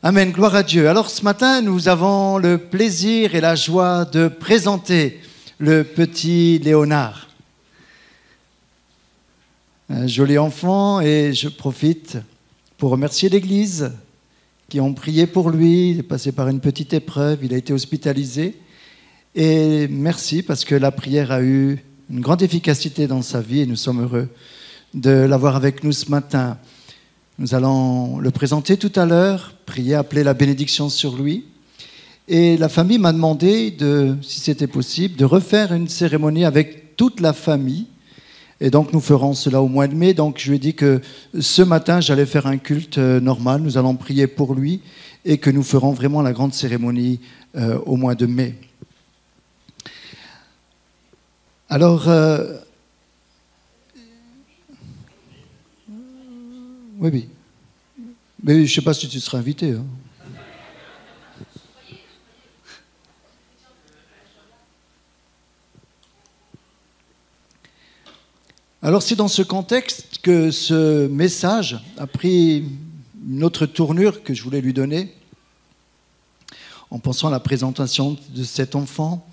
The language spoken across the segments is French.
Amen, gloire à Dieu. Alors ce matin, nous avons le plaisir et la joie de présenter le petit Léonard. Un joli enfant, et je profite pour remercier l'Église qui ont prié pour lui. Il est passé par une petite épreuve, il a été hospitalisé. Et merci parce que la prière a eu une grande efficacité dans sa vie et nous sommes heureux de l'avoir avec nous ce matin. Nous allons le présenter tout à l'heure, prier, appeler la bénédiction sur lui. Et la famille m'a demandé, si c'était possible, de refaire une cérémonie avec toute la famille. Et donc nous ferons cela au mois de mai. Donc je lui ai dit que ce matin, j'allais faire un culte normal. Nous allons prier pour lui et que nous ferons vraiment la grande cérémonie au mois de mai. Alors, oui. Mais je ne sais pas si tu seras invité. Hein. Alors, c'est dans ce contexte que ce message a pris une autre tournure que je voulais lui donner, en pensant à la présentation de cet enfant,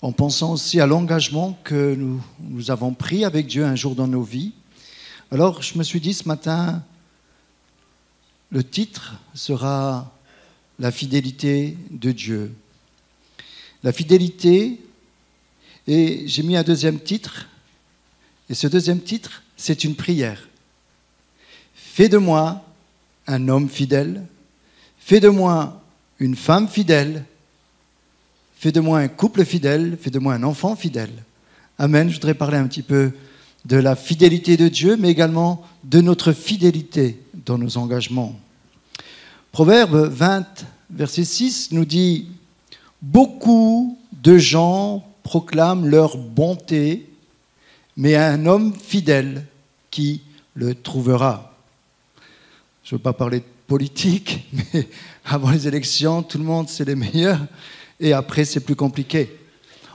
en pensant aussi à l'engagement que nous avons pris avec Dieu un jour dans nos vies. Alors, je me suis dit ce matin, le titre sera « La fidélité de Dieu ». La fidélité, et j'ai mis un deuxième titre, et ce deuxième titre, c'est une prière. Fais de moi un homme fidèle, fais de moi une femme fidèle, fais de moi un couple fidèle, fais de moi un enfant fidèle. Amen. Je voudrais parler un petit peu de la fidélité de Dieu, mais également de notre fidélité dans nos engagements. Proverbe 20, verset 6 nous dit « Beaucoup de gens proclament leur bonté, mais un homme fidèle qui le trouvera ?» Je ne veux pas parler de politique, mais avant les élections, tout le monde, c'est les meilleurs, et après, c'est plus compliqué.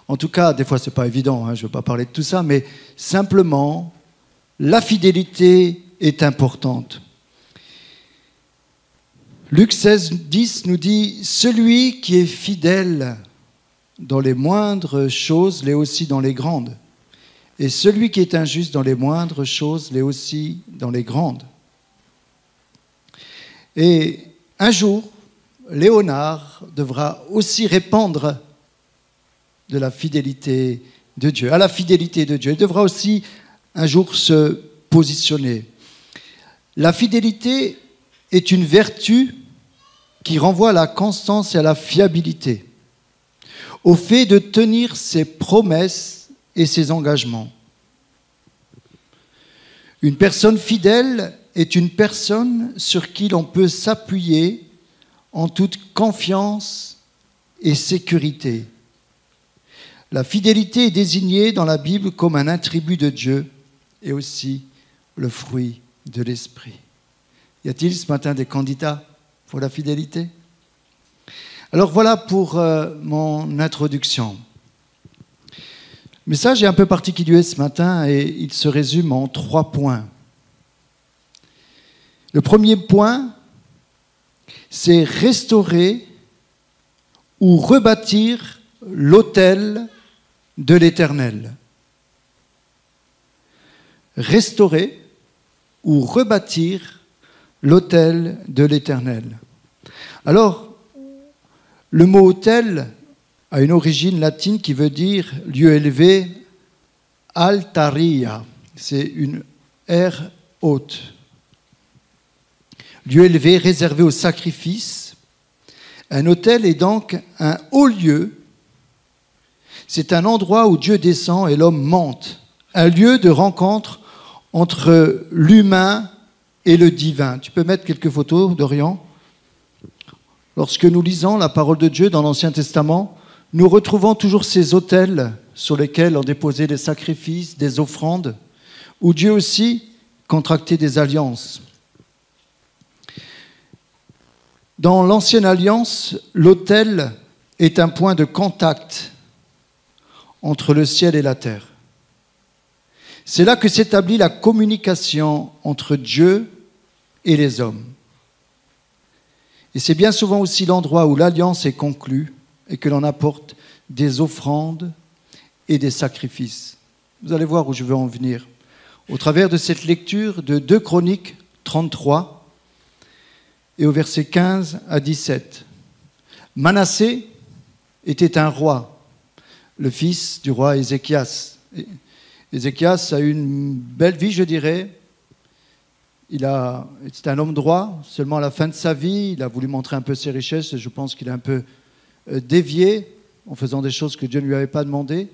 En tout cas, des fois, ce n'est pas évident, hein, je ne veux pas parler de tout ça, mais simplement, la fidélité est importante. Luc 16, 10 nous dit « Celui qui est fidèle dans les moindres choses l'est aussi dans les grandes. Et celui qui est injuste dans les moindres choses l'est aussi dans les grandes. » Et un jour, Léonard devra aussi répandre de la fidélité de Dieu, à la fidélité de Dieu. Il devra aussi un jour se positionner. La fidélité est une vertu qui renvoie à la constance et à la fiabilité, au fait de tenir ses promesses et ses engagements. Une personne fidèle est une personne sur qui l'on peut s'appuyer en toute confiance et sécurité. La fidélité est désignée dans la Bible comme un attribut de Dieu et aussi le fruit de l'Esprit. Y a-t-il ce matin des candidats pour la fidélité? Alors voilà pour mon introduction. Le message est un peu particulier ce matin et il se résume en 3 points. Le premier point, c'est restaurer ou rebâtir l'autel de l'Éternel. Restaurer ou rebâtir l'autel de l'Éternel. Alors, le mot autel a une origine latine qui veut dire lieu élevé, altaria. C'est une R haute. Lieu élevé, réservé au sacrifice. Un autel est donc un haut lieu. C'est un endroit où Dieu descend et l'homme monte. Un lieu de rencontre entre l'humain et le divin. Tu peux mettre quelques photos, Dorian? Lorsque nous lisons la parole de Dieu dans l'Ancien Testament, nous retrouvons toujours ces autels sur lesquels on déposait des sacrifices, des offrandes, où Dieu aussi contractait des alliances. Dans l'Ancienne Alliance, l'autel est un point de contact entre le ciel et la terre. C'est là que s'établit la communication entre Dieu et les hommes. Et c'est bien souvent aussi l'endroit où l'alliance est conclue et que l'on apporte des offrandes et des sacrifices. Vous allez voir où je veux en venir. Au travers de cette lecture de 2 Chroniques 33 et au verset 15 à 17. Manassé était un roi, le fils du roi Ézéchias. Ézéchias a eu une belle vie, je dirais. C'était un homme droit. Seulement à la fin de sa vie, il a voulu montrer un peu ses richesses. Et je pense qu'il a un peu dévié en faisant des choses que Dieu ne lui avait pas demandées.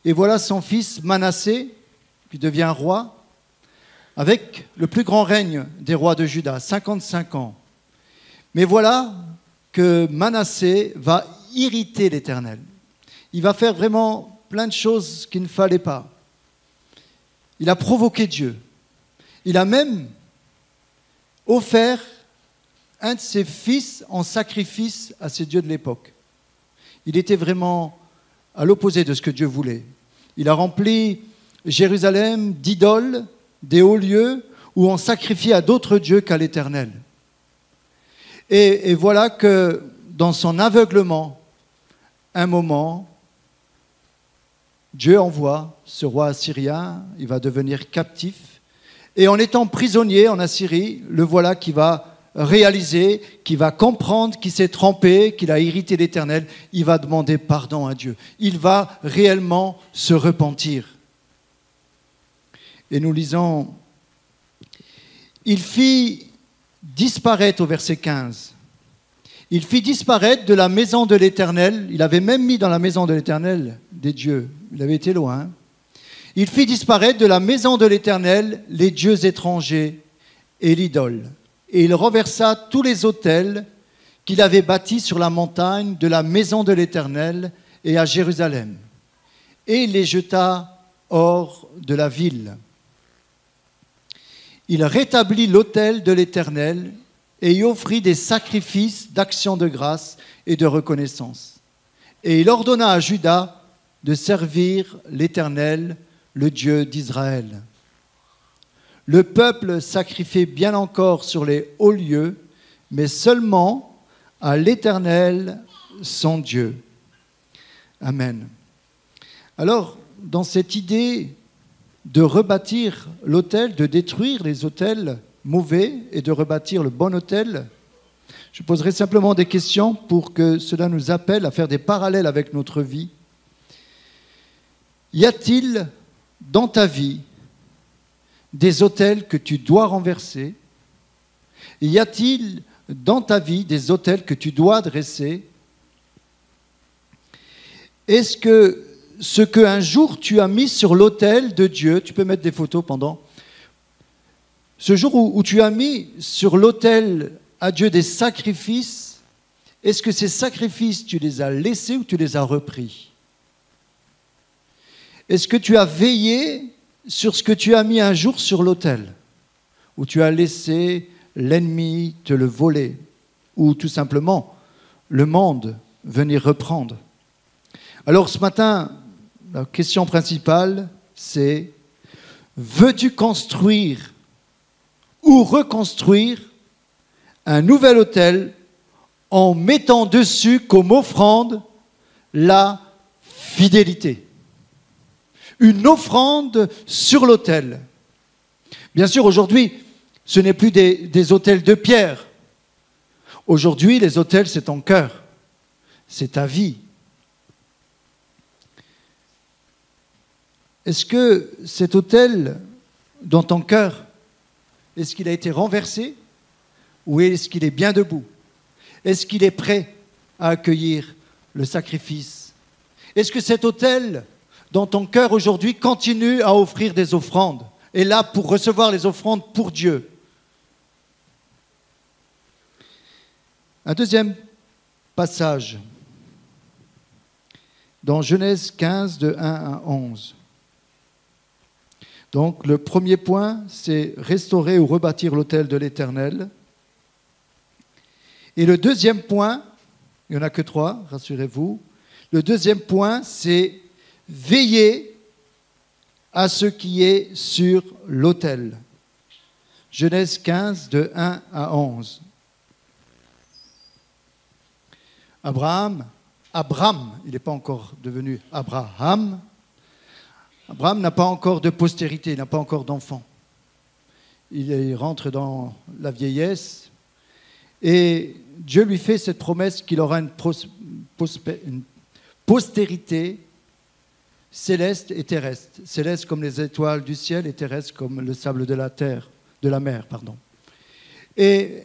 Et voilà son fils Manassé, qui devient roi, avec le plus grand règne des rois de Juda, 55 ans. Mais voilà que Manassé va irriter l'Éternel. Il va faire vraiment plein de choses qu'il ne fallait pas. Il a provoqué Dieu. Il a même offert un de ses fils en sacrifice à ses dieux de l'époque. Il était vraiment à l'opposé de ce que Dieu voulait. Il a rempli Jérusalem d'idoles, des hauts lieux où on sacrifiait à d'autres dieux qu'à l'Éternel. Et voilà que dans son aveuglement, un moment, Dieu envoie ce roi assyrien, il va devenir captif. Et en étant prisonnier en Assyrie, le voilà qui va réaliser, qui va comprendre qu'il s'est trompé, qu'il a irrité l'Éternel. Il va demander pardon à Dieu. Il va réellement se repentir. Et nous lisons, il fit disparaître au verset 15. Il fit disparaître de la maison de l'Éternel, il avait même mis dans la maison de l'Éternel des dieux, il avait été loin. Il fit disparaître de la maison de l'Éternel les dieux étrangers et l'idole. Et il renversa tous les autels qu'il avait bâtis sur la montagne de la maison de l'Éternel et à Jérusalem. Et il les jeta hors de la ville. Il rétablit l'autel de l'Éternel et y offrit des sacrifices d'action de grâce et de reconnaissance. Et il ordonna à Juda de servir l'Éternel, le Dieu d'Israël. Le peuple sacrifiait bien encore sur les hauts lieux, mais seulement à l'Éternel, son Dieu. Amen. Alors, dans cette idée de rebâtir l'autel, de détruire les autels mauvais et de rebâtir le bon autel, je poserai simplement des questions pour que cela nous appelle à faire des parallèles avec notre vie. Y a-t-il dans ta vie des autels que tu dois renverser? Y a-t-il dans ta vie des autels que tu dois dresser? Est-ce que ce qu'un jour tu as mis sur l'autel de Dieu, tu peux mettre des photos pendant, ce jour où tu as mis sur l'autel à Dieu des sacrifices, est-ce que ces sacrifices, tu les as laissés ou tu les as repris? Est-ce que tu as veillé sur ce que tu as mis un jour sur l'autel, ou tu as laissé l'ennemi te le voler, ou tout simplement le monde venir reprendre? Alors ce matin, la question principale, c'est: veux-tu construire ou reconstruire un nouvel autel en mettant dessus comme offrande la fidélité? Une offrande sur l'autel. Bien sûr, aujourd'hui, ce n'est plus des autels de pierre. Aujourd'hui, les autels, c'est ton cœur, c'est ta vie. Est-ce que cet autel dans ton cœur, est-ce qu'il a été renversé ou est-ce qu'il est bien debout? Est-ce qu'il est prêt à accueillir le sacrifice? Est-ce que cet autel dans ton cœur aujourd'hui continue à offrir des offrandes, est là pour recevoir les offrandes pour Dieu? Un deuxième passage dans Genèse 15 de 1 à 11. Donc le premier point, c'est restaurer ou rebâtir l'autel de l'Éternel. Et le deuxième point, il n'y en a que 3, rassurez-vous. Le deuxième point, c'est veiller à ce qui est sur l'autel. Genèse 15, de 1 à 11. Abraham, il n'est pas encore devenu Abraham. Abraham n'a pas encore de postérité, il n'a pas encore d'enfant. Il rentre dans la vieillesse et Dieu lui fait cette promesse qu'il aura une postérité céleste et terrestre. Céleste comme les étoiles du ciel et terrestre comme le sable de la terre, de la mer, pardon. Et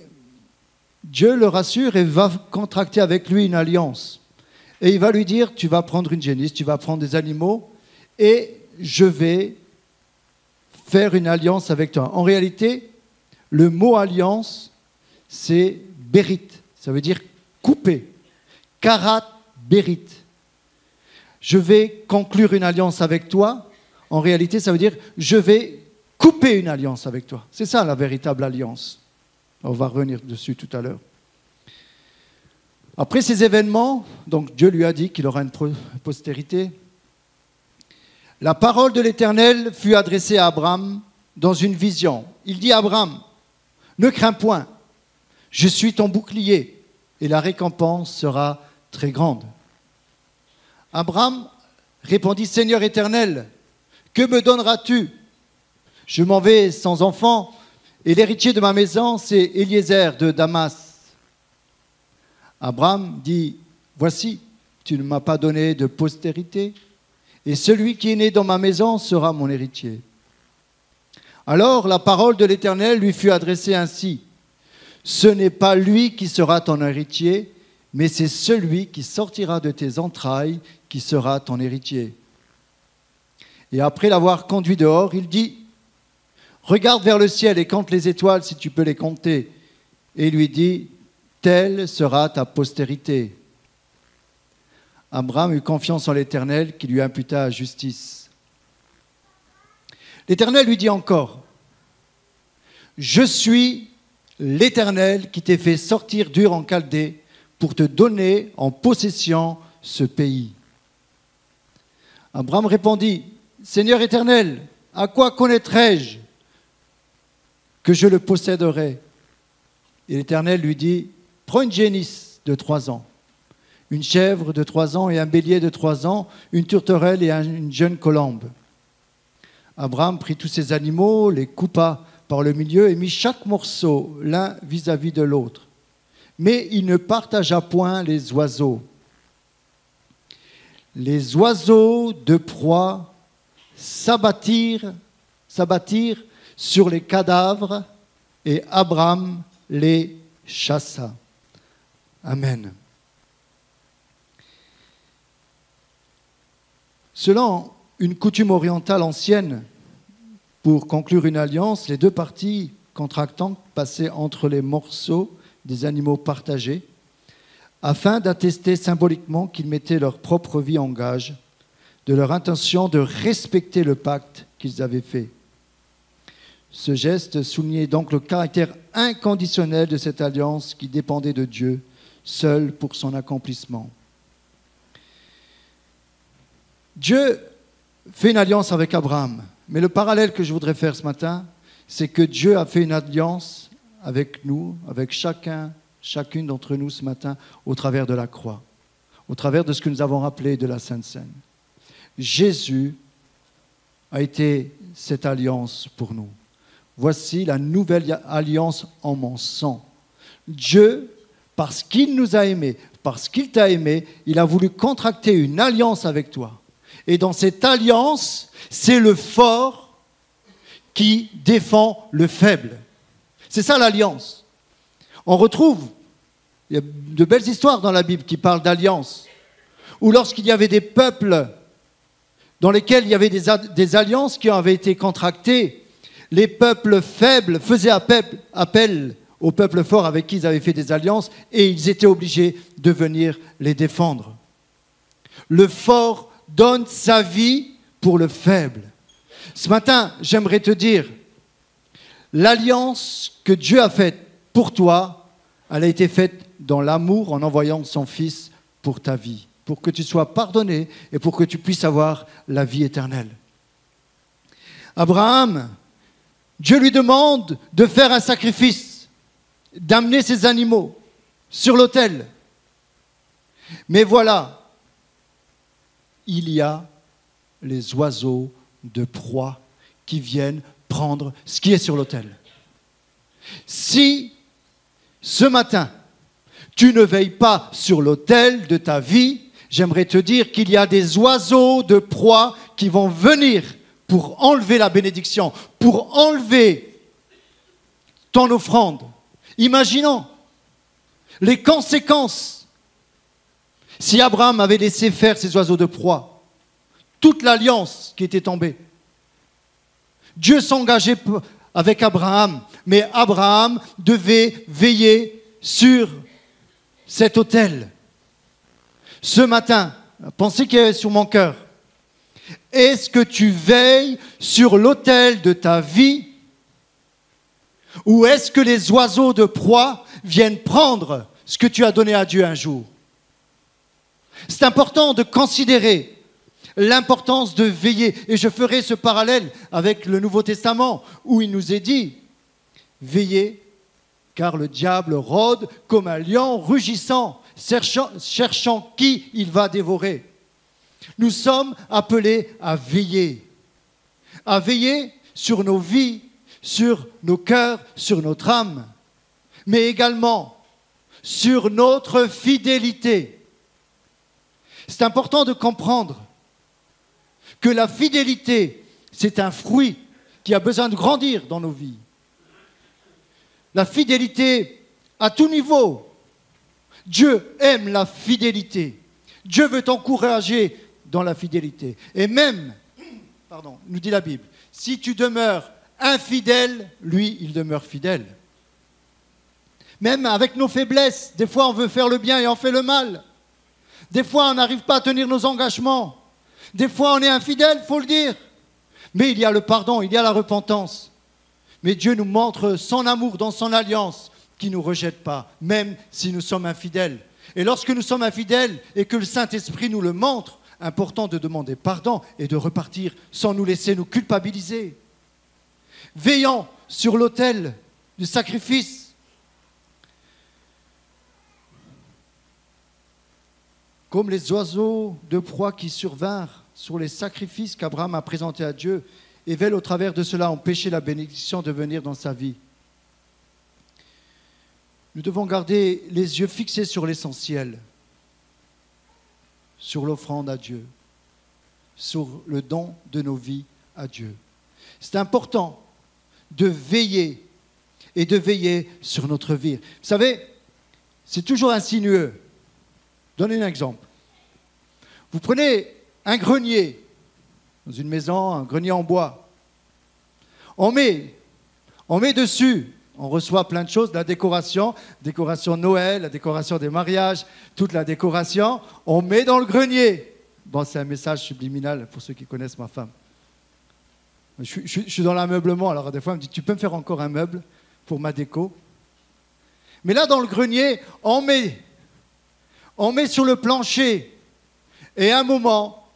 Dieu le rassure et va contracter avec lui une alliance. Et il va lui dire, tu vas prendre une génisse, tu vas prendre des animaux et je vais faire une alliance avec toi. En réalité, le mot alliance, c'est bérit. Ça veut dire couper. Karat bérit. Je vais conclure une alliance avec toi. En réalité, ça veut dire je vais couper une alliance avec toi. C'est ça la véritable alliance. On va revenir dessus tout à l'heure. Après ces événements, donc Dieu lui a dit qu'il aura une postérité. La parole de l'Éternel fut adressée à Abraham dans une vision. Il dit à Abraham, ne crains point, je suis ton bouclier et la récompense sera très grande. Abraham répondit, Seigneur Éternel, que me donneras-tu? Je m'en vais sans enfant et l'héritier de ma maison, c'est Eliezer de Damas. Abraham dit, voici, tu ne m'as pas donné de postérité et celui qui est né dans ma maison sera mon héritier. Alors la parole de l'Éternel lui fut adressée ainsi, ce n'est pas lui qui sera ton héritier, mais c'est celui qui sortira de tes entrailles qui sera ton héritier. Et après l'avoir conduit dehors, il dit, regarde vers le ciel et compte les étoiles si tu peux les compter. Et il lui dit, telle sera ta postérité. Abraham eut confiance en l'Éternel qui lui imputa justice. L'Éternel lui dit encore, je suis l'Éternel qui t'ai fait sortir d'Ur en Chaldée pour te donner en possession ce pays. Abraham répondit, Seigneur Éternel, à quoi connaîtrai-je que je le posséderai? Et l'Éternel lui dit, prends une génisse de 3 ans, une chèvre de 3 ans et un bélier de 3 ans, une tourterelle et une jeune colombe. Abraham prit tous ces animaux, les coupa par le milieu et mit chaque morceau l'un vis-à-vis de l'autre. Mais il ne partagea point les oiseaux. Les oiseaux de proie s'abattirent sur les cadavres et Abraham les chassa. Amen. Selon une coutume orientale ancienne, pour conclure une alliance, les deux parties contractantes passaient entre les morceaux des animaux partagés afin d'attester symboliquement qu'ils mettaient leur propre vie en gage de leur intention de respecter le pacte qu'ils avaient fait. Ce geste soulignait donc le caractère inconditionnel de cette alliance qui dépendait de Dieu, seul pour son accomplissement. Dieu fait une alliance avec Abraham, mais le parallèle que je voudrais faire ce matin, c'est que Dieu a fait une alliance avec nous, avec chacune d'entre nous ce matin, au travers de la croix, au travers de ce que nous avons rappelé de la Sainte Seine. Jésus a été cette alliance pour nous. Voici la nouvelle alliance en mon sang. Dieu, parce qu'il nous a aimés, parce qu'il t'a aimé, il a voulu contracter une alliance avec toi. Et dans cette alliance, c'est le fort qui défend le faible. C'est ça l'alliance. On retrouve, il y a de belles histoires dans la Bible qui parlent d'alliance, où lorsqu'il y avait des peuples dans lesquels il y avait des alliances qui avaient été contractées, les peuples faibles faisaient appel aux peuples forts avec qui ils avaient fait des alliances et ils étaient obligés de venir les défendre. Le fort donne sa vie pour le faible. Ce matin, j'aimerais te dire, l'alliance que Dieu a faite pour toi, elle a été faite dans l'amour en envoyant son Fils pour ta vie, pour que tu sois pardonné et pour que tu puisses avoir la vie éternelle. Abraham, Dieu lui demande de faire un sacrifice, d'amener ses animaux sur l'autel. Mais voilà, il y a les oiseaux de proie qui viennent prendre ce qui est sur l'autel. Si ce matin, tu ne veilles pas sur l'autel de ta vie, j'aimerais te dire qu'il y a des oiseaux de proie qui vont venir pour enlever la bénédiction, pour enlever ton offrande. Imaginons les conséquences si Abraham avait laissé faire ces oiseaux de proie, toute l'alliance qui était tombée. Dieu s'engageait avec Abraham, mais Abraham devait veiller sur cet autel. Ce matin, pensez qu'il y a sur mon cœur. Est-ce que tu veilles sur l'autel de ta vie ou est-ce que les oiseaux de proie viennent prendre ce que tu as donné à Dieu un jour? C'est important de considérer l'importance de veiller. Et je ferai ce parallèle avec le Nouveau Testament où il nous est dit « Veillez, car le diable rôde comme un lion rugissant, cherchant qui il va dévorer. » Nous sommes appelés à veiller sur nos vies, sur nos cœurs, sur notre âme, mais également sur notre fidélité. C'est important de comprendre que la fidélité, c'est un fruit qui a besoin de grandir dans nos vies. La fidélité à tout niveau. Dieu aime la fidélité. Dieu veut t'encourager dans la fidélité. Et même, nous dit la Bible, si tu demeures infidèle, lui, il demeure fidèle. Même avec nos faiblesses, des fois on veut faire le bien et on fait le mal. Des fois on n'arrive pas à tenir nos engagements. Des fois on est infidèle, il faut le dire. Mais il y a le pardon, il y a la repentance. Mais Dieu nous montre son amour dans son alliance qui ne nous rejette pas, même si nous sommes infidèles. Et lorsque nous sommes infidèles et que le Saint-Esprit nous le montre, important de demander pardon et de repartir sans nous laisser nous culpabiliser. Veillons sur l'autel du sacrifice. Comme les oiseaux de proie qui survinrent sur les sacrifices qu'Abraham a présentés à Dieu et veulent au travers de cela empêcher la bénédiction de venir dans sa vie. Nous devons garder les yeux fixés sur l'essentiel, sur l'offrande à Dieu, sur le don de nos vies à Dieu. C'est important de veiller et de veiller sur notre vie. Vous savez, c'est toujours insinueux. Donnez un exemple. Vous prenez un grenier dans une maison, un grenier en bois. On met dessus, on reçoit plein de choses, la décoration de Noël, la décoration des mariages, toute la décoration, on met dans le grenier. Bon, c'est un message subliminal pour ceux qui connaissent ma femme. Je suis dans l'ameublement, alors des fois elle me dit, tu peux me faire encore un meuble pour ma déco? Mais là, dans le grenier, on met sur le plancher, et à un moment,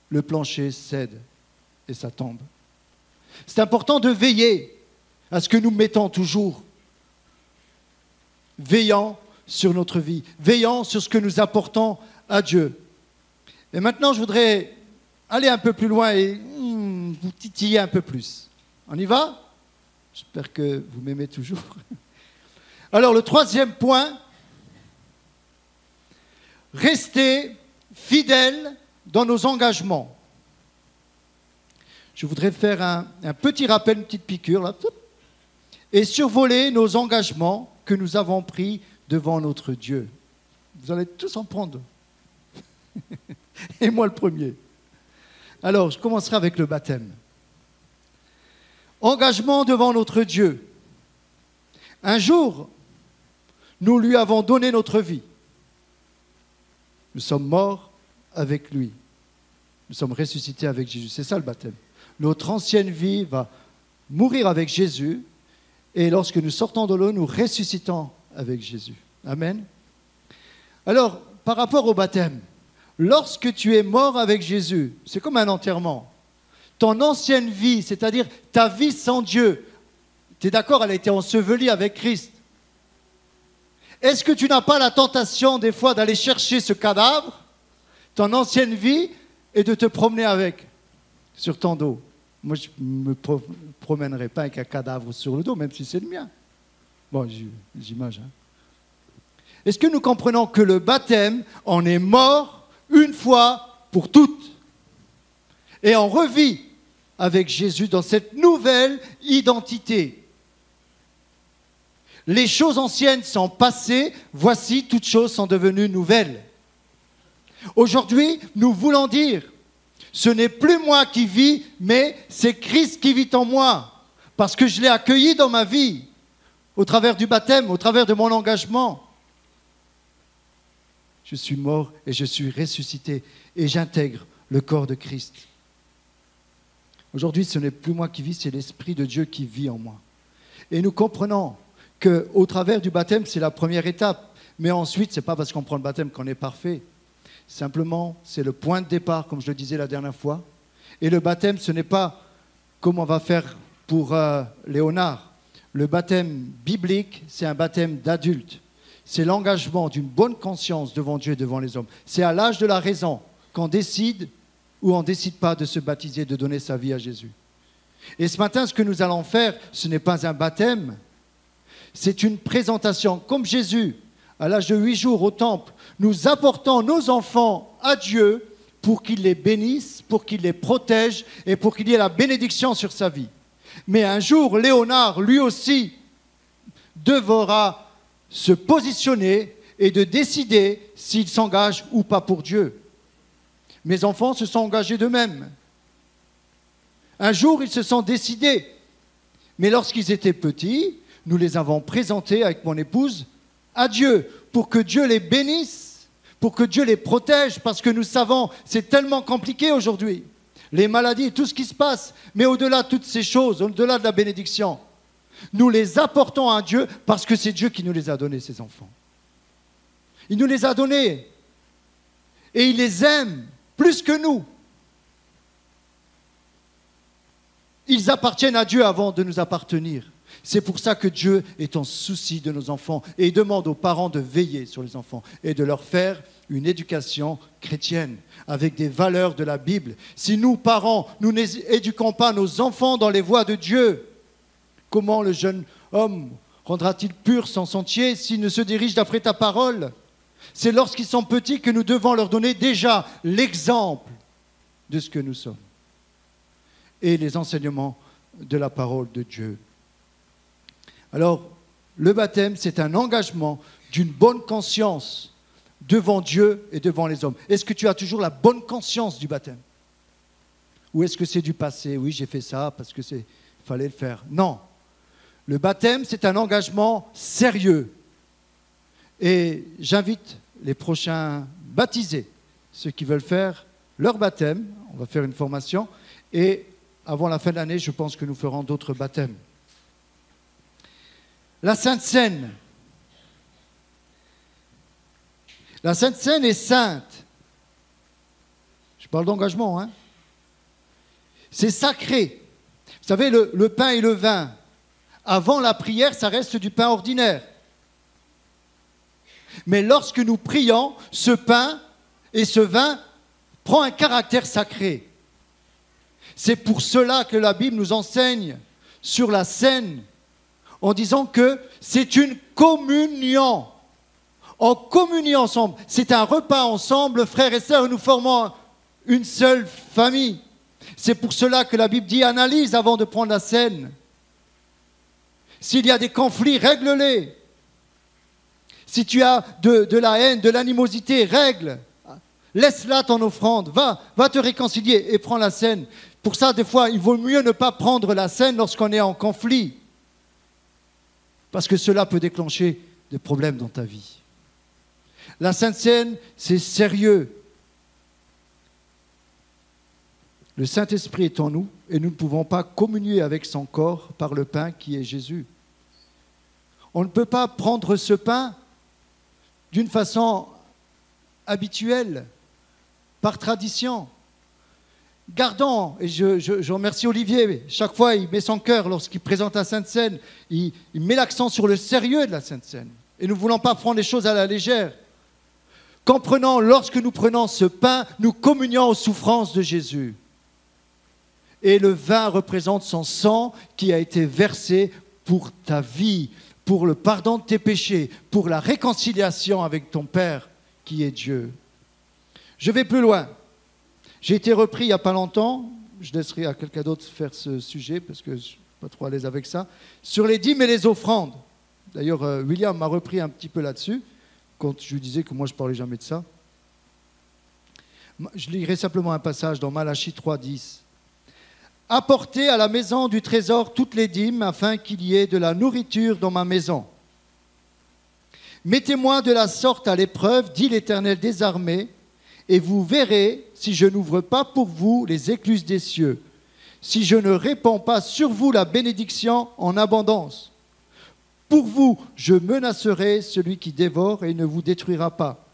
le plancher cède et ça tombe. C'est important de veiller à ce que nous mettons toujours. Veillant sur notre vie, veillant sur ce que nous apportons à Dieu. Et maintenant, je voudrais aller un peu plus loin et vous titiller un peu plus. On y va? J'espère que vous m'aimez toujours. Alors, le troisième point, rester fidèle dans nos engagements. Je voudrais faire un petit rappel, une petite piqûre, là, et survoler nos engagements que nous avons pris devant notre Dieu. Vous allez tous en prendre. Et moi le premier. Alors, je commencerai avec le baptême. Engagement devant notre Dieu. Un jour, nous lui avons donné notre vie. Nous sommes morts avec lui. Nous sommes ressuscités avec Jésus. C'est ça le baptême. Notre ancienne vie va mourir avec Jésus et lorsque nous sortons de l'eau, nous ressuscitons avec Jésus. Amen. Alors, par rapport au baptême, lorsque tu es mort avec Jésus, c'est comme un enterrement. Ton ancienne vie, c'est-à-dire ta vie sans Dieu, tu es d'accord, elle a été ensevelie avec Christ. Est-ce que tu n'as pas la tentation des fois d'aller chercher ce cadavre, ton ancienne vie, et de te promener avec sur ton dos? Moi, je ne me promènerai pas avec un cadavre sur le dos, même si c'est le mien. Bon, j'imagine. Est-ce que nous comprenons que le baptême, on est mort une fois pour toutes, et on revit avec Jésus dans cette nouvelle identité? Les choses anciennes sont passées, voici, toutes choses sont devenues nouvelles. Aujourd'hui, nous voulons dire, ce n'est plus moi qui vis, mais c'est Christ qui vit en moi, parce que je l'ai accueilli dans ma vie, au travers du baptême, au travers de mon engagement. Je suis mort et je suis ressuscité, et j'intègre le corps de Christ. Aujourd'hui, ce n'est plus moi qui vis, c'est l'Esprit de Dieu qui vit en moi. Et nous comprenons qu'au travers du baptême, c'est la première étape. Mais ensuite, ce n'est pas parce qu'on prend le baptême qu'on est parfait. Simplement, c'est le point de départ, comme je le disais la dernière fois. Et le baptême, ce n'est pas comme on va faire pour Léonard. Le baptême biblique, c'est un baptême d'adulte. C'est l'engagement d'une bonne conscience devant Dieu et devant les hommes. C'est à l'âge de la raison qu'on décide ou on ne décide pas de se baptiser, de donner sa vie à Jésus. Et ce matin, ce que nous allons faire, ce n'est pas un baptême, c'est une présentation. Comme Jésus, à l'âge de 8 jours au temple, nous apportons nos enfants à Dieu pour qu'il les bénisse, pour qu'il les protège et pour qu'il y ait la bénédiction sur sa vie. Mais un jour, Léonard, lui aussi, devra se positionner et de décider s'il s'engage ou pas pour Dieu. Mes enfants se sont engagés d'eux-mêmes. Un jour, ils se sont décidés. Mais lorsqu'ils étaient petits, nous les avons présentés avec mon épouse à Dieu, pour que Dieu les bénisse, pour que Dieu les protège, parce que nous savons, c'est tellement compliqué aujourd'hui, les maladies, tout ce qui se passe, mais au-delà de toutes ces choses, au-delà de la bénédiction, nous les apportons à Dieu, parce que c'est Dieu qui nous les a donnés, ces enfants. Il nous les a donnés, et il les aime plus que nous. Ils appartiennent à Dieu avant de nous appartenir. C'est pour ça que Dieu est en souci de nos enfants et il demande aux parents de veiller sur les enfants et de leur faire une éducation chrétienne avec des valeurs de la Bible. Si nous, parents, nous n'éduquons pas nos enfants dans les voies de Dieu, comment le jeune homme rendra-t-il pur son sentier s'il ne se dirige d'après ta parole? C'est lorsqu'ils sont petits que nous devons leur donner déjà l'exemple de ce que nous sommes et les enseignements de la parole de Dieu. Alors, le baptême, c'est un engagement d'une bonne conscience devant Dieu et devant les hommes. Est-ce que tu as toujours la bonne conscience du baptême? Ou est-ce que c'est du passé? Oui, j'ai fait ça parce que fallait le faire. Non. Le baptême, c'est un engagement sérieux. Et j'invite les prochains baptisés, ceux qui veulent faire leur baptême, on va faire une formation, et avant la fin de l'année, je pense que nous ferons d'autres baptêmes. La Sainte Seine. La Sainte Seine est sainte. Je parle d'engagement, hein. C'est sacré. Vous savez, le pain et le vin, avant la prière, ça reste du pain ordinaire. Mais lorsque nous prions, ce pain et ce vin prend un caractère sacré. C'est pour cela que la Bible nous enseigne sur la Seine, en disant que c'est une communion. On communie ensemble. C'est un repas ensemble, frères et sœurs, nous formons une seule famille. C'est pour cela que la Bible dit, analyse avant de prendre la Seine. S'il y a des conflits, règle-les. Si tu as de la haine, de l'animosité, règle. Laisse là ton offrande. Va te réconcilier et prends la Seine. Pour ça, des fois, il vaut mieux ne pas prendre la Seine lorsqu'on est en conflit. Parce que cela peut déclencher des problèmes dans ta vie. La Sainte Seine, c'est sérieux. Le Saint-Esprit est en nous et nous ne pouvons pas communier avec son corps par le pain qui est Jésus. On ne peut pas prendre ce pain d'une façon habituelle, par tradition. Gardons, et je remercie Olivier, chaque fois il met son cœur lorsqu'il présente la Sainte Seine, il met l'accent sur le sérieux de la Sainte Seine. Et nous ne voulons pas prendre les choses à la légère. Lorsque nous prenons ce pain, nous communions aux souffrances de Jésus. Et le vin représente son sang qui a été versé pour ta vie, pour le pardon de tes péchés, pour la réconciliation avec ton Père qui est Dieu. Je vais plus loin. J'ai été repris il n'y a pas longtemps, je laisserai à quelqu'un d'autre faire ce sujet parce que je ne suis pas trop à l'aise avec ça, sur les dîmes et les offrandes. D'ailleurs, William m'a repris un petit peu là-dessus, quand je lui disais que moi je ne parlais jamais de ça. Je lirai simplement un passage dans Malachie 3,10. Apportez à la maison du trésor toutes les dîmes afin qu'il y ait de la nourriture dans ma maison. Mettez-moi de la sorte à l'épreuve, dit l'Éternel des armées, et vous verrez si je n'ouvre pas pour vous les écluses des cieux, si je ne répands pas sur vous la bénédiction en abondance. Pour vous, je menacerai celui qui dévore et ne vous détruira pas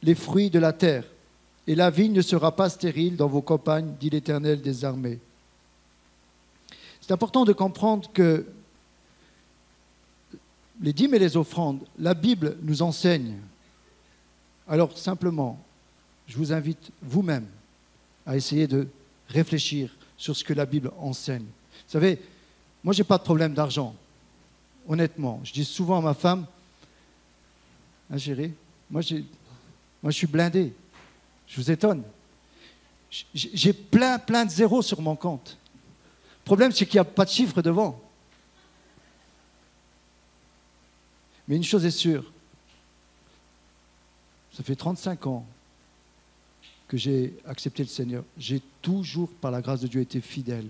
les fruits de la terre, et la vigne ne sera pas stérile dans vos campagnes, dit l'Éternel des armées. C'est important de comprendre que les dîmes et les offrandes, la Bible nous enseigne. Alors simplement, je vous invite vous-même à essayer de réfléchir sur ce que la Bible enseigne. Vous savez, moi je n'ai pas de problème d'argent, honnêtement. Je dis souvent à ma femme, hein, chérie, moi je suis blindé, je vous étonne. J'ai plein de zéros sur mon compte. Le problème, c'est qu'il n'y a pas de chiffre devant. Mais une chose est sûre, ça fait 35 ans que j'ai accepté le Seigneur. J'ai toujours, par la grâce de Dieu, été fidèle.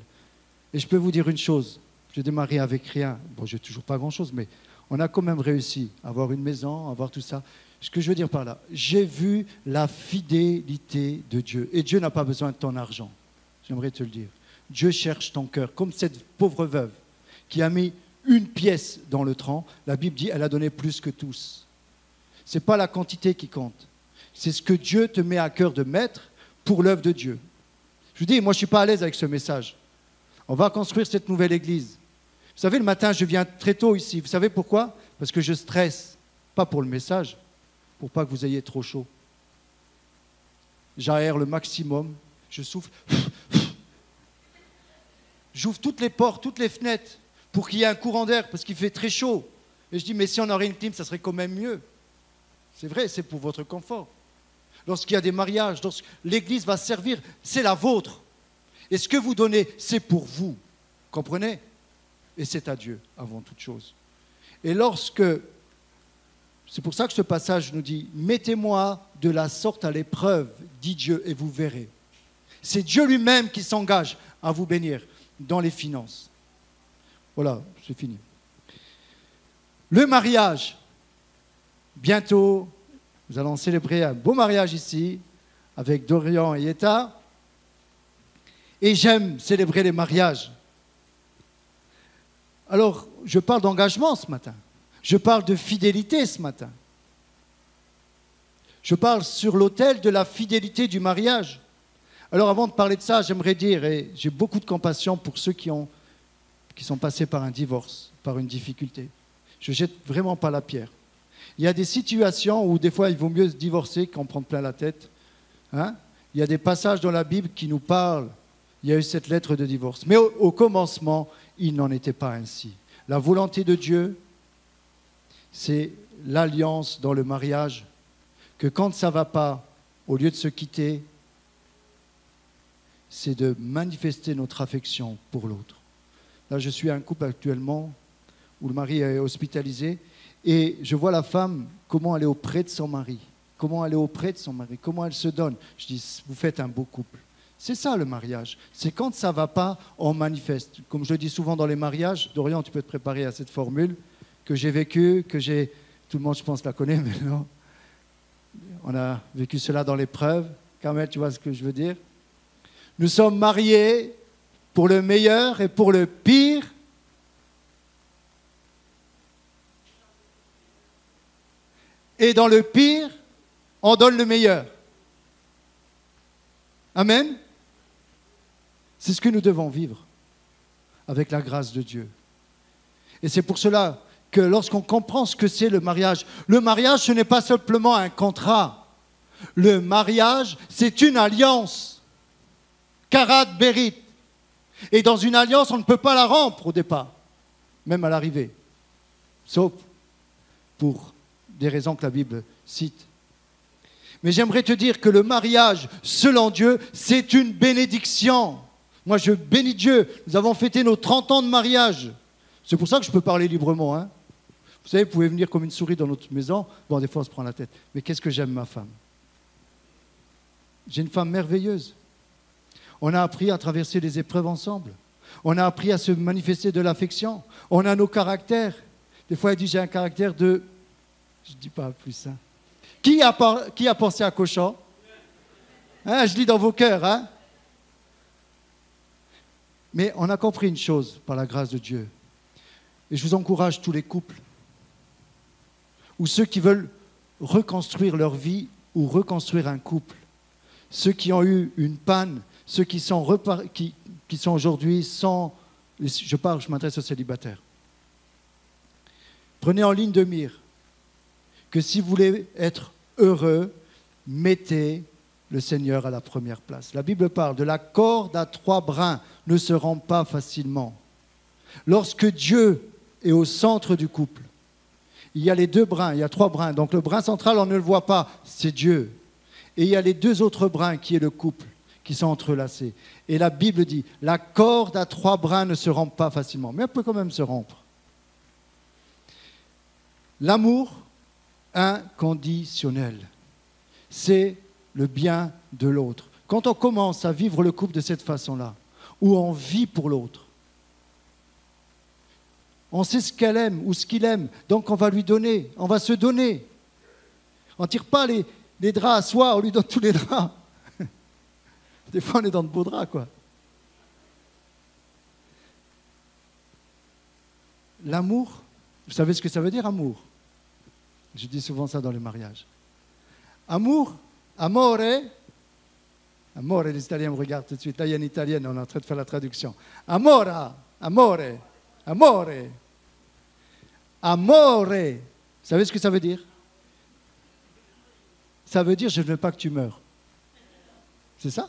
Et je peux vous dire une chose, j'ai démarré avec rien. Bon, j'ai toujours pas grand-chose, mais on a quand même réussi à avoir une maison, à avoir tout ça. Ce que je veux dire par là, j'ai vu la fidélité de Dieu. Et Dieu n'a pas besoin de ton argent. J'aimerais te le dire. Dieu cherche ton cœur, comme cette pauvre veuve qui a mis une pièce dans le tronc. La Bible dit, elle a donné plus que tous. Ce n'est pas la quantité qui compte. C'est ce que Dieu te met à cœur de mettre pour l'œuvre de Dieu. Je vous dis, moi je ne suis pas à l'aise avec ce message. On va construire cette nouvelle église. Vous savez, le matin, je viens très tôt ici. Vous savez pourquoi? Parce que je stresse. Pas pour le message, pour pas que vous ayez trop chaud. J'aère le maximum. Je souffle. J'ouvre toutes les portes, toutes les fenêtres pour qu'il y ait un courant d'air parce qu'il fait très chaud. Et je dis, mais si on aurait une clim, ça serait quand même mieux. C'est vrai, c'est pour votre confort. Lorsqu'il y a des mariages, lorsque l'église va servir, c'est la vôtre. Et ce que vous donnez, c'est pour vous. Comprenez? Et c'est à Dieu avant toute chose. Et c'est pour ça que ce passage nous dit, mettez-moi de la sorte à l'épreuve, dit Dieu, et vous verrez. C'est Dieu lui-même qui s'engage à vous bénir dans les finances. Voilà, c'est fini. Le mariage. Bientôt, nous allons célébrer un beau mariage ici avec Dorian et Yetta. Et j'aime célébrer les mariages. Alors, je parle d'engagement ce matin. Je parle de fidélité ce matin. Je parle sur l'autel de la fidélité du mariage. Alors, avant de parler de ça, j'aimerais dire, et j'ai beaucoup de compassion pour ceux qui sont passés par un divorce, par une difficulté. Je ne jette vraiment pas la pierre. Il y a des situations où des fois il vaut mieux se divorcer qu'en prendre plein la tête. Hein? Il y a des passages dans la Bible qui nous parlent. Il y a eu cette lettre de divorce. Mais au commencement, il n'en était pas ainsi. La volonté de Dieu, c'est l'alliance dans le mariage, que quand ça ne va pas, au lieu de se quitter, c'est de manifester notre affection pour l'autre. Là, je suis un couple actuellement où le mari est hospitalisé et je vois la femme, comment elle est auprès de son mari, comment elle se donne. Je dis, vous faites un beau couple. C'est ça le mariage. C'est quand ça ne va pas, on manifeste. Comme je le dis souvent dans les mariages, Dorian, tu peux te préparer à cette formule que j'ai vécue, tout le monde, je pense, la connaît maintenant. On a vécu cela dans l'épreuve. Carmel, tu vois ce que je veux dire? Nous sommes mariés pour le meilleur et pour le pire. Et dans le pire, on donne le meilleur. Amen. C'est ce que nous devons vivre avec la grâce de Dieu. Et c'est pour cela que lorsqu'on comprend ce que c'est le mariage, ce n'est pas simplement un contrat. Le mariage, c'est une alliance. Karat Berit. Et dans une alliance, on ne peut pas la rompre au départ, même à l'arrivée. Sauf pour des raisons que la Bible cite. Mais j'aimerais te dire que le mariage, selon Dieu, c'est une bénédiction. Moi, je bénis Dieu. Nous avons fêté nos 30 ans de mariage. C'est pour ça que je peux parler librement. Hein. Vous savez, vous pouvez venir comme une souris dans notre maison. Bon, des fois, on se prend la tête. Mais qu'est-ce que j'aime ma femme. J'ai une femme merveilleuse. On a appris à traverser les épreuves ensemble. On a appris à se manifester de l'affection. On a nos caractères. Des fois, elle dit, j'ai un caractère de... Je ne dis pas plus. Hein. Qui a pensé à Cochon? Hein, je lis dans vos cœurs. Hein. Mais on a compris une chose par la grâce de Dieu. Et je vous encourage, tous les couples, ou ceux qui veulent reconstruire leur vie ou reconstruire un couple, ceux qui ont eu une panne, ceux qui sont aujourd'hui sans... Je m'adresse aux célibataires. Prenez en ligne de mire que si vous voulez être heureux, mettez le Seigneur à la première place. La Bible parle de la corde à 3 brins ne se rompt pas facilement. Lorsque Dieu est au centre du couple, il y a les 2 brins, il y a 3 brins. Donc le brin central, on ne le voit pas, c'est Dieu. Et il y a les 2 autres brins qui est le couple, qui sont entrelacés. Et la Bible dit, la corde à 3 brins ne se rompt pas facilement, mais elle peut quand même se rompre. L'amour inconditionnel, c'est le bien de l'autre. Quand on commence à vivre le couple de cette façon-là, où on vit pour l'autre, on sait ce qu'elle aime ou ce qu'il aime, donc on va lui donner, on va se donner. On ne tire pas les draps à soi, on lui donne tous les draps. Des fois, on est dans de beaux draps, quoi. L'amour, vous savez ce que ça veut dire, amour? Je dis souvent ça dans les mariages. Amour, amore, les Italiens me regardent tout de suite. Là, il y a une Italienne, on est en train de faire la traduction. Amora, amore, amore. Amore, vous savez ce que ça veut dire? Ça veut dire je ne veux pas que tu meurs. C'est ça?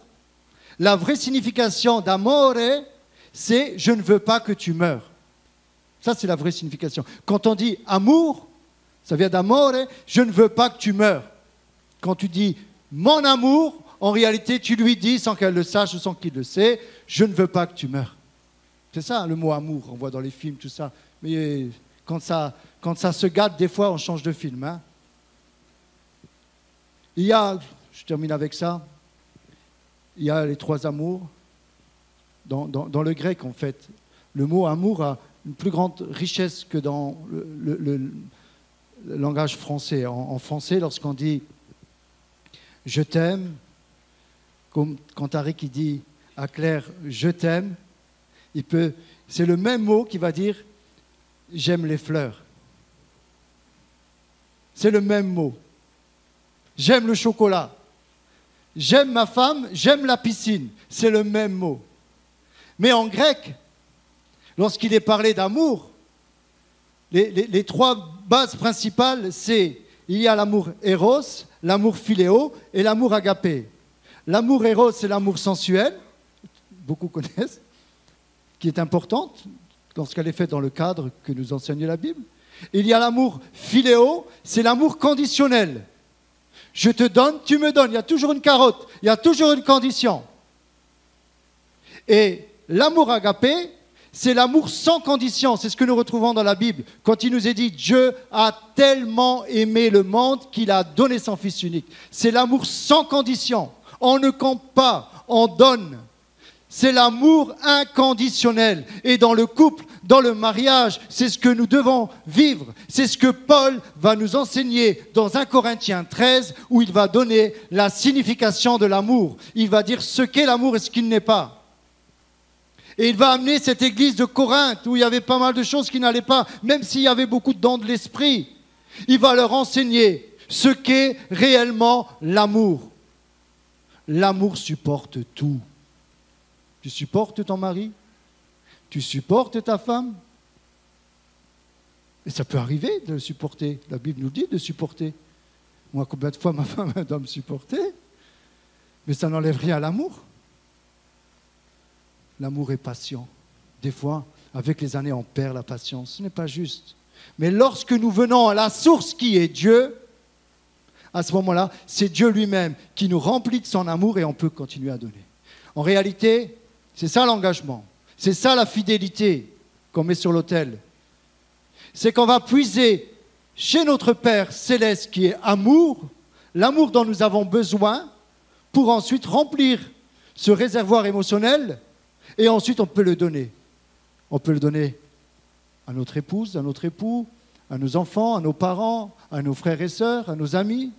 La vraie signification d'amore, c'est je ne veux pas que tu meurs. Ça, c'est la vraie signification. Quand on dit amour, ça vient d'amore, je ne veux pas que tu meurs. Quand tu dis mon amour, en réalité, tu lui dis, sans qu'elle le sache ou sans qu'il le sait, je ne veux pas que tu meurs. C'est ça le mot amour, on voit dans les films, tout ça. Mais quand ça se gâte, des fois, on change de film. Hein. Il y a, je termine avec ça, il y a les 3 amours. Dans le grec, en fait, le mot amour a une plus grande richesse que dans le langage français. En français, lorsqu'on dit « je t'aime », comme quand Tariq il dit à Claire « je t'aime », c'est le même mot qui va dire « j'aime les fleurs ». C'est le même mot. J'aime le chocolat. J'aime ma femme, j'aime la piscine. C'est le même mot. Mais en grec, lorsqu'il est parlé d'amour, les 3 bases principales, c'est il y a l'amour éros, l'amour philéo et l'amour agapé. L'amour éros, c'est l'amour sensuel, beaucoup connaissent, qui est importante lorsqu'elle est faite dans le cadre que nous enseigne la Bible. Il y a l'amour philéo, c'est l'amour conditionnel. Je te donne, tu me donnes. Il y a toujours une carotte, il y a toujours une condition. Et l'amour agapé, c'est l'amour sans condition. C'est ce que nous retrouvons dans la Bible. Quand il nous est dit, Dieu a tellement aimé le monde qu'il a donné son Fils unique. C'est l'amour sans condition. On ne compte pas, on donne. C'est l'amour inconditionnel. Et dans le couple, dans le mariage, c'est ce que nous devons vivre. C'est ce que Paul va nous enseigner dans 1 Corinthiens 13, où il va donner la signification de l'amour. Il va dire ce qu'est l'amour et ce qu'il n'est pas. Et il va amener cette église de Corinthe, où il y avait pas mal de choses qui n'allaient pas, même s'il y avait beaucoup de dons de l'esprit. Il va leur enseigner ce qu'est réellement l'amour. L'amour supporte tout. Tu supportes ton mari? Tu supportes ta femme? Et ça peut arriver de le supporter. La Bible nous dit de supporter. Moi, combien de fois ma femme doit me supporter? Mais ça n'enlève rien à l'amour. L'amour est patient. Des fois, avec les années, on perd la patience. Ce n'est pas juste. Mais lorsque nous venons à la source qui est Dieu, à ce moment-là, c'est Dieu lui-même qui nous remplit de son amour et on peut continuer à donner. En réalité, c'est ça l'engagement. C'est ça la fidélité qu'on met sur l'autel. C'est qu'on va puiser chez notre Père céleste qui est amour, l'amour dont nous avons besoin pour ensuite remplir ce réservoir émotionnel et ensuite on peut le donner. On peut le donner à notre épouse, à notre époux, à nos enfants, à nos parents, à nos frères et sœurs, à nos amis.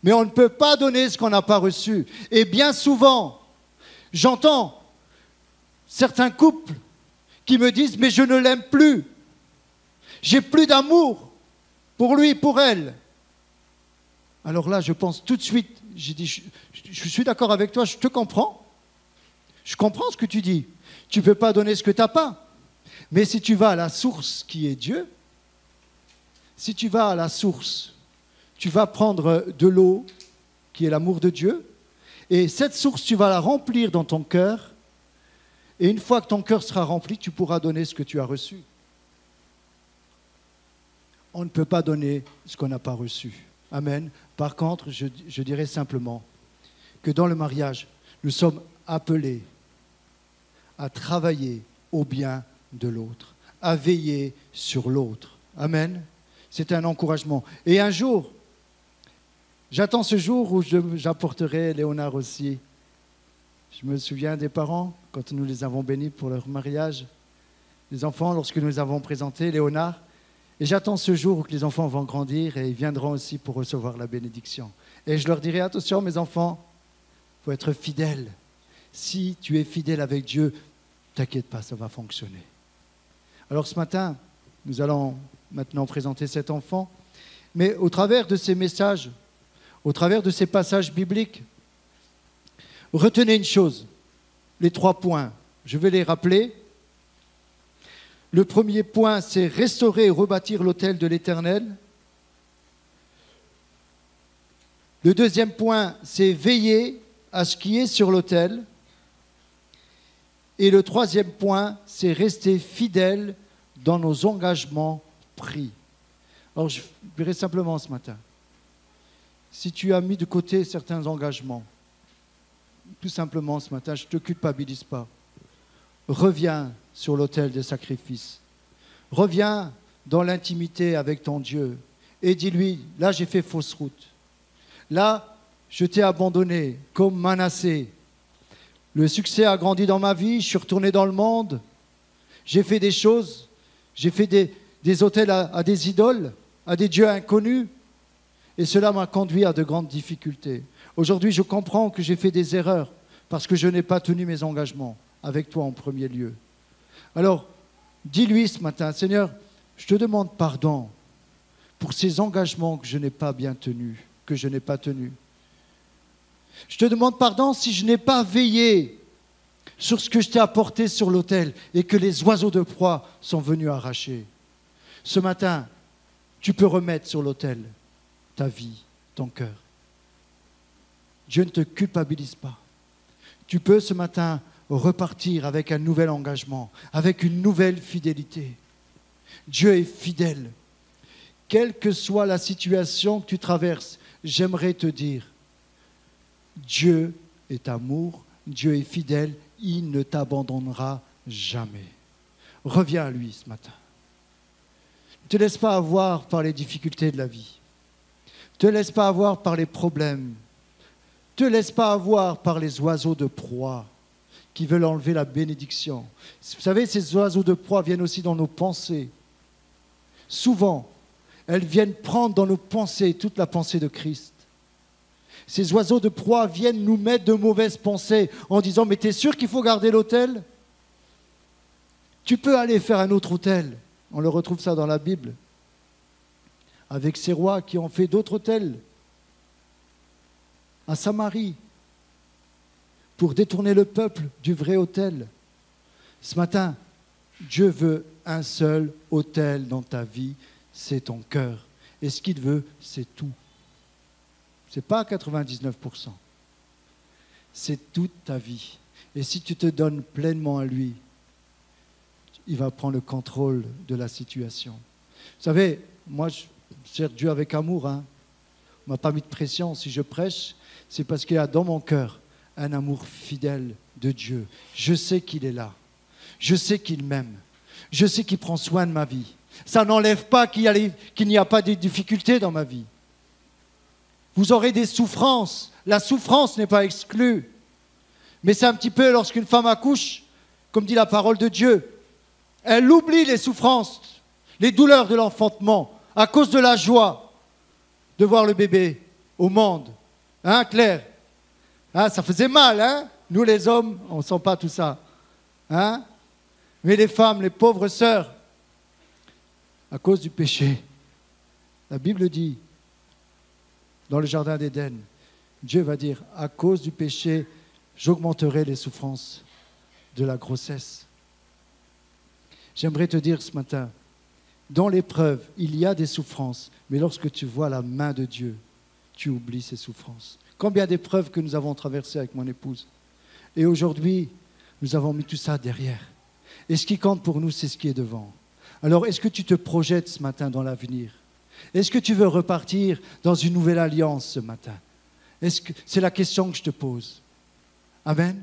Mais on ne peut pas donner ce qu'on n'a pas reçu. Et bien souvent, j'entends certains couples qui me disent « mais je ne l'aime plus, j'ai plus d'amour pour lui, pour elle ». Alors là, je pense tout de suite, j'ai dit je suis d'accord avec toi, je te comprends. Je comprends ce que tu dis. Tu ne peux pas donner ce que tu n'as pas. Mais si tu vas à la source qui est Dieu, si tu vas à la source, tu vas prendre de l'eau qui est l'amour de Dieu, et cette source, tu vas la remplir dans ton cœur, et une fois que ton cœur sera rempli, tu pourras donner ce que tu as reçu. On ne peut pas donner ce qu'on n'a pas reçu. Amen. Par contre, je dirais simplement que dans le mariage, nous sommes appelés à travailler au bien de l'autre, à veiller sur l'autre. Amen. C'est un encouragement. Et un jour, j'attends ce jour où j'apporterai Léonard aussi. Je me souviens des parents, quand nous les avons bénis pour leur mariage, les enfants, lorsque nous les avons présentés, Léonard, et j'attends ce jour où les enfants vont grandir et ils viendront aussi pour recevoir la bénédiction. Et je leur dirai, attention mes enfants, il faut être fidèle. Si tu es fidèle avec Dieu, t'inquiète pas, ça va fonctionner. Alors ce matin, nous allons maintenant présenter cet enfant, mais au travers de ces messages, au travers de ces passages bibliques, retenez une chose, les 3 points, je vais les rappeler. Le premier point, c'est restaurer et rebâtir l'autel de l'Éternel. Le deuxième point, c'est veiller à ce qui est sur l'autel. Et le troisième point, c'est rester fidèle dans nos engagements pris. Alors, je dirais simplement ce matin, si tu as mis de côté certains engagements, tout simplement ce matin, je ne te culpabilise pas. Reviens sur l'autel des sacrifices. Reviens dans l'intimité avec ton Dieu et dis-lui, là j'ai fait fausse route. Là, je t'ai abandonné comme Manassé. Le succès a grandi dans ma vie, je suis retourné dans le monde. J'ai fait des choses, j'ai fait des autels à des idoles, à des dieux inconnus. Et cela m'a conduit à de grandes difficultés. Aujourd'hui, je comprends que j'ai fait des erreurs parce que je n'ai pas tenu mes engagements avec toi en premier lieu. Alors, dis-lui ce matin, Seigneur, je te demande pardon pour ces engagements que je n'ai pas bien tenus, que je n'ai pas tenus. Je te demande pardon si je n'ai pas veillé sur ce que je t'ai apporté sur l'autel et que les oiseaux de proie sont venus arracher. Ce matin, tu peux remettre sur l'autel ta vie, ton cœur. Dieu ne te culpabilise pas. Tu peux ce matin repartir avec un nouvel engagement, avec une nouvelle fidélité. Dieu est fidèle. Quelle que soit la situation que tu traverses, j'aimerais te dire, Dieu est amour, Dieu est fidèle, il ne t'abandonnera jamais. Reviens à lui ce matin. Ne te laisse pas avoir par les difficultés de la vie. Ne te laisse pas avoir par les problèmes. Ne te laisse pas avoir par les oiseaux de proie qui veulent enlever la bénédiction. Vous savez, ces oiseaux de proie viennent aussi dans nos pensées. Souvent, elles viennent prendre dans nos pensées toute la pensée de Christ. Ces oiseaux de proie viennent nous mettre de mauvaises pensées en disant « Mais tu es sûr qu'il faut garder l'autel ? Tu peux aller faire un autre autel. » On le retrouve ça dans la Bible. Avec ces rois qui ont fait d'autres autels à Samarie pour détourner le peuple du vrai autel. Ce matin, Dieu veut un seul autel dans ta vie, c'est ton cœur. Et ce qu'il veut, c'est tout. Ce n'est pas 99%. C'est toute ta vie. Et si tu te donnes pleinement à lui, il va prendre le contrôle de la situation. Vous savez, moi, je sers Dieu avec amour. On ne m'a pas mis de pression. Si je prêche, c'est parce qu'il y a dans mon cœur un amour fidèle de Dieu. Je sais qu'il est là. Je sais qu'il m'aime. Je sais qu'il prend soin de ma vie. Ça n'enlève pas qu'il n'y a pas de difficultés dans ma vie. Vous aurez des souffrances. La souffrance n'est pas exclue. Mais c'est un petit peu lorsqu'une femme accouche, comme dit la parole de Dieu. Elle oublie les souffrances, les douleurs de l'enfantement, à cause de la joie de voir le bébé au monde. Hein, Claire? Ça faisait mal, hein? Nous les hommes, on ne sent pas tout ça. Hein? Mais les femmes, les pauvres sœurs, à cause du péché, la Bible dit, dans le jardin d'Éden, Dieu va dire, à cause du péché, j'augmenterai les souffrances de la grossesse. J'aimerais te dire ce matin, dans l'épreuve, il y a des souffrances, mais lorsque tu vois la main de Dieu, tu oublies ces souffrances. Combien d'épreuves que nous avons traversées avec mon épouse. Et aujourd'hui, nous avons mis tout ça derrière. Et ce qui compte pour nous, c'est ce qui est devant. Alors, est-ce que tu te projettes ce matin dans l'avenir? Est-ce que tu veux repartir dans une nouvelle alliance ce matin? C'est la question que je te pose. Amen.